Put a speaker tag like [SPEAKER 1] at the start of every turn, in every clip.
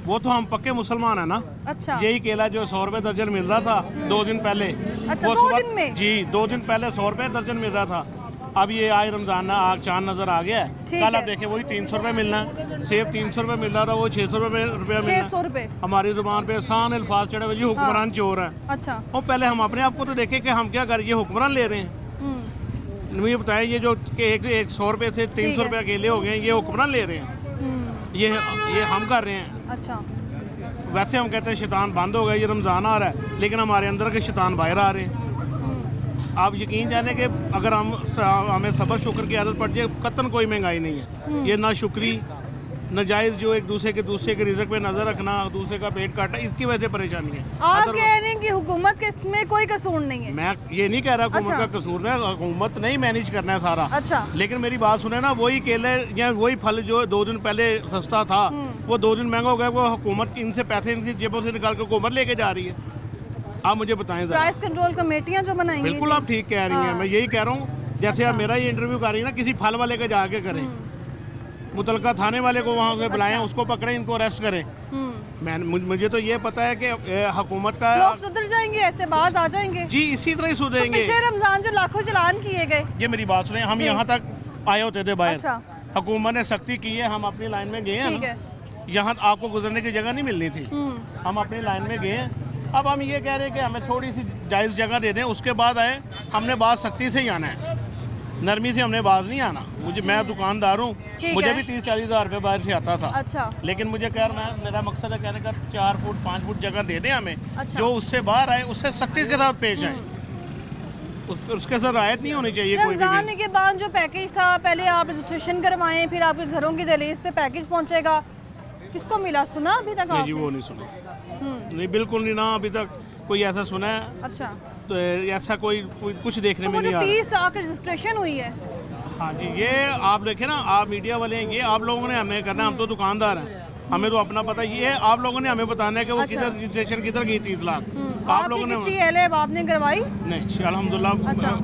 [SPEAKER 1] वो तो हम पक्के मुसलमान है ना।
[SPEAKER 2] अच्छा।
[SPEAKER 1] यही केला जो 100 रुपए दर्जन मिल रहा था 2 दिन पहले।
[SPEAKER 2] अच्छा,
[SPEAKER 1] वो
[SPEAKER 2] 2
[SPEAKER 1] सुबह-
[SPEAKER 2] दिन में?
[SPEAKER 1] जी 2 दिन पहले 100 रुपए दर्जन मिल रहा था। अब ये आज रमजान आग चांद नजर आ गया है।
[SPEAKER 2] ठीक
[SPEAKER 1] कल
[SPEAKER 2] है।
[SPEAKER 1] आप देखे वही 300 रुपए मिलना है। सेब 300 रुपए मिल रहा था, वो 600 रुपए मिलना
[SPEAKER 2] 600 रुपए।
[SPEAKER 1] हमारी जुबान पे आसान अल्फाज चढ़े हुए, ये हुक्मरान चोर है।
[SPEAKER 2] अच्छा।
[SPEAKER 1] और पहले हम अपने आप को तो देखें कि हम क्या कर, ये हुक्मरान ले रहे हैं। मुझे बताएं ये जो कि एक 100 रुपए से 300 रुपए अकेले हो गए, ये हुक्मरान ले रहे हैं। ये हम कर रहे हैं।
[SPEAKER 2] अच्छा।
[SPEAKER 1] वैसे हम कहते हैं शैतान बंद हो गया, ये रमज़ान आ रहा है, लेकिन हमारे अंदर के शैतान बाहर आ रहे हैं। आप यकीन जाने कि अगर हमें सब्र शुक्र की आदत पड़ जाए, कतन कोई महंगाई नहीं है। ये ना शुक्री नाजायज़ जो एक दूसरे के रिज़्क पे नज़र रखना, दूसरे का पेट काटना, इसकी वजह से परेशानी है।
[SPEAKER 2] आप कह रहे हैं कि हुकूमत के इसमें कोई कसूर नहीं है?
[SPEAKER 1] मैं ये नहीं कह रहा हुकूमत
[SPEAKER 2] अच्छा।
[SPEAKER 1] का कसूर है, हुकूमत नहीं मैनेज करना है सारा।
[SPEAKER 2] अच्छा।
[SPEAKER 1] लेकिन मेरी बात सुने ना, वही केले या वही फल जो 2 दिन पहले सस्ता था, वो 2 दिन महंगा हो गया। वो हुकूमत इनसे पैसे इनकी जेबों से निकाल के हुकूमत लेके जा रही है। आप मुझे बताएं जरा।
[SPEAKER 2] प्राइस कंट्रोल कमेटियां जो बनाएंगी।
[SPEAKER 1] बिल्कुल आप ठीक कह रही हैं। मैं यही कह रहा हूँ, जैसे आप मेरा ये इंटरव्यू कर रही है ना, किसी फल वाले का जाके करें, मुतलका थाने वाले को वहाँ से बुलाएं, उसको पकड़ें, इनको अरेस्ट करें। मुझे तो ये पता है कि हुकूमत का
[SPEAKER 2] लोग सुधर जाएंगे, ऐसे बाज आ जाएंगे।
[SPEAKER 1] जी इसी तरह ही
[SPEAKER 2] तो
[SPEAKER 1] सुधरेंगे।
[SPEAKER 2] पिछले रमजान जो लाखों चलान किए गए।
[SPEAKER 1] ये मेरी बात सुने, हम
[SPEAKER 2] जी।
[SPEAKER 1] यहाँ तक आए होते थे बाहर।
[SPEAKER 2] अच्छा।
[SPEAKER 1] हुकूमत ने सख्ती की है, हम अपनी लाइन में गए हैं
[SPEAKER 2] ठीक
[SPEAKER 1] ना।
[SPEAKER 2] है।
[SPEAKER 1] यहाँ आपको गुजरने की जगह नहीं मिलनी थी, हम अपनी लाइन में गए हैं। अब हम ये कह रहे हैं कि हमें थोड़ी सी जायज़ जगह दे दें, उसके बाद आए। हमने बात सख्ती से ही आना है, नरमी से हमने बाज नहीं आना। मैं दुकानदार हूँ,
[SPEAKER 2] ठीक
[SPEAKER 1] मुझे
[SPEAKER 2] है।
[SPEAKER 1] भी 30-40 हज़ार रुपये बाहर से आता था।
[SPEAKER 2] अच्छा।
[SPEAKER 1] लेकिन मुझे मेरा मकसद है कहने का 4 फुट 5 फुट जगह दे दें हमें।
[SPEAKER 2] अच्छा।
[SPEAKER 1] जो उससे बाहर आए उससे सख्ती के साथ पेश आए, उसके साथ रायत नहीं होनी चाहिए कोई भी।
[SPEAKER 2] रमजान के बाद जो पैकेज था, पहले आप रजिस्ट्रेशन करवाएं, फिर आपके घरों की दहलीज पे पैकेज पहुंचेगा, किसको मिला? सुना अभी तक
[SPEAKER 1] नहीं जी,
[SPEAKER 2] आपने?
[SPEAKER 1] वो नहीं सुना। नहीं बिल्कुल नहीं, ना अभी तक कोई ऐसा सुना है।
[SPEAKER 2] अच्छा।
[SPEAKER 1] तो ऐसा कोई कुछ देखने
[SPEAKER 2] तो
[SPEAKER 1] में
[SPEAKER 2] वो
[SPEAKER 1] नहीं
[SPEAKER 2] जो
[SPEAKER 1] आ रहा।
[SPEAKER 2] 30 लाख रजिस्ट्रेशन हुई है।
[SPEAKER 1] हाँ जी, ये आप देखें ना, आप मीडिया वाले हैं, ये आप लोगों ने हमें करना है। हम तो दुकानदार हैं, हमें तो अपना पता है। ये आप लोगों ने हमें बताना है कि वो
[SPEAKER 2] अच्छा।
[SPEAKER 1] किधर रजिस्ट्रेशन किधर गई 30 लाख। आप लोगों ने
[SPEAKER 2] किसी एल आपने करवाई?
[SPEAKER 1] नहीं अल्हम्दुलिल्लाह।
[SPEAKER 2] अच्छा।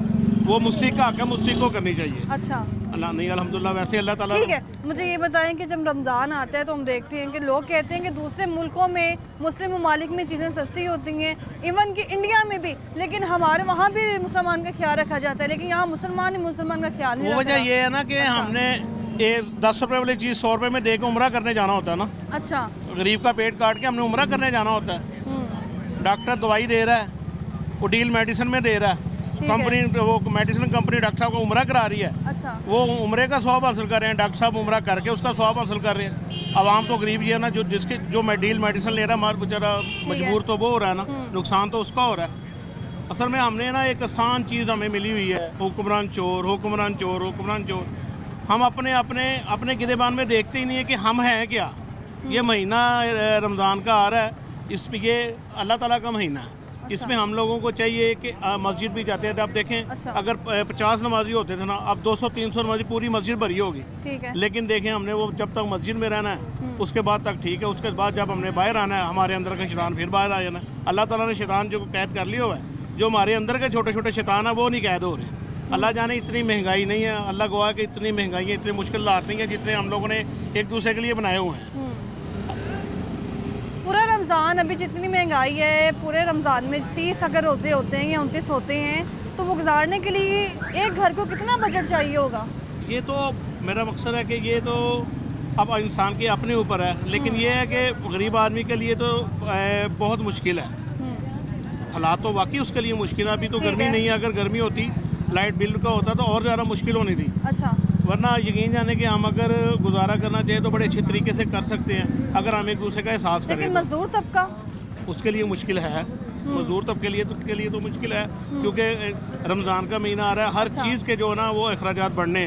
[SPEAKER 1] वो मुस्लिक का हक है, मुस्लिक को करनी चाहिए।
[SPEAKER 2] अच्छा।
[SPEAKER 1] अल्लाह नहीं अल्हम्दुलिल्लाह, वैसे अल्लाह ताला।
[SPEAKER 2] ठीक है, मुझे ये बताएं कि जब रमज़ान आता है तो हम देखते हैं कि लोग कहते हैं कि दूसरे मुल्कों में, मुस्लिम ममालिक में चीज़ें सस्ती होती हैं, इवन कि इंडिया में भी, लेकिन हमारे वहाँ भी मुसलमान का ख्याल रखा जाता है, लेकिन यहाँ मुसलमान ही मुसलमान का ख्याल नहीं
[SPEAKER 1] वो
[SPEAKER 2] रखता।
[SPEAKER 1] वजह ये है ना कि
[SPEAKER 2] अच्छा।
[SPEAKER 1] हमने ये 10 रुपए वाली चीज़ 100 रुपए में दे के उम्रा करने जाना होता है ना।
[SPEAKER 2] अच्छा।
[SPEAKER 1] गरीब का पेट काट के हमने उम्रा करने जाना होता है। डॉक्टर दवाई दे रहा है, वो डील मेडिसिन में दे रहा है,
[SPEAKER 2] ठीक है।
[SPEAKER 1] कंपनी वो मेडिसिन कंपनी डॉक्टर साहब को उम्रा करा रही है।
[SPEAKER 2] अच्छा।
[SPEAKER 1] वो उम्रे का स्वाब हासिल कर रहे हैं, डॉक्टर साहब उम्रा करके उसका स्वाब हासिल कर रहे हैं। आवाम तो गरीब ये है ना, जो डील मेडिसिन ले रहा है, हमारा बेचारा मजबूर तो वो हो रहा है ना, नुकसान तो उसका हो रहा है। असल में हमने ना एक आसान चीज़ हमें मिली हुई है, हुक्मरान चोर, हुक्मरान चोर, हुक्मरान चोर। हम अपने गिदेबान में देखते ही नहीं है कि हम हैं क्या। ये महीना रमज़ान का आ रहा है, इस पे ये अल्लाह ताला का महीना है। इसमें हम लोगों को चाहिए कि मस्जिद भी जाते थे। आप देखें,
[SPEAKER 2] अच्छा।
[SPEAKER 1] अगर 50 नमाजी होते थे ना, अब 200-300 नमाजी, पूरी मस्जिद भरी होगी।
[SPEAKER 2] ठीक है।
[SPEAKER 1] लेकिन देखें, हमने वो जब तक मस्जिद में रहना है उसके बाद तक ठीक है, उसके बाद जब हमने बाहर आना है, हमारे अंदर का शैतान फिर बाहर आ जाना है। अल्लाह ताला ने शैतान जो कैद कर लिया हुआ है, जो हमारे अंदर के छोटे छोटे शैतान है वो नहीं कैद हो रहे। अल्लाह जाने इतनी महंगाई नहीं है, अल्लाह गवाह कि इतनी महंगाई है, इतनी मुश्किल नहीं है जितने हम लोगों ने एक दूसरे के लिए बनाए हुए हैं।
[SPEAKER 2] पूरा रमज़ान, अभी जितनी महंगाई है, पूरे रमज़ान में 30 अगर रोज़े होते हैं या 29 होते हैं, तो वो गुजारने के लिए एक घर को कितना बजट चाहिए होगा? ये
[SPEAKER 1] तो मेरा मकसद है कि ये तो अब इंसान के अपने ऊपर है, लेकिन ये है कि गरीब आदमी के लिए तो बहुत मुश्किल है। हालात तो वाकई उसके लिए मुश्किल है। अभी तो गर्मी नहीं है, अगर गर्मी होती, लाइट बिल का होता तो और ज़्यादा मुश्किल होनी थी।
[SPEAKER 2] अच्छा।
[SPEAKER 1] वरना यकीन जाने कि हम अगर गुजारा करना चाहें तो बड़े अच्छे तरीके से कर सकते हैं, अगर हम एक दूसरे का एहसास करें।
[SPEAKER 2] लेकिन मजदूर तबका,
[SPEAKER 1] उसके लिए मुश्किल है। मजदूर तबके के लिए तो मुश्किल है, क्योंकि रमज़ान का महीना आ रहा है, हर चीज़ के जो है ना वो अखराजात बढ़ने हैं।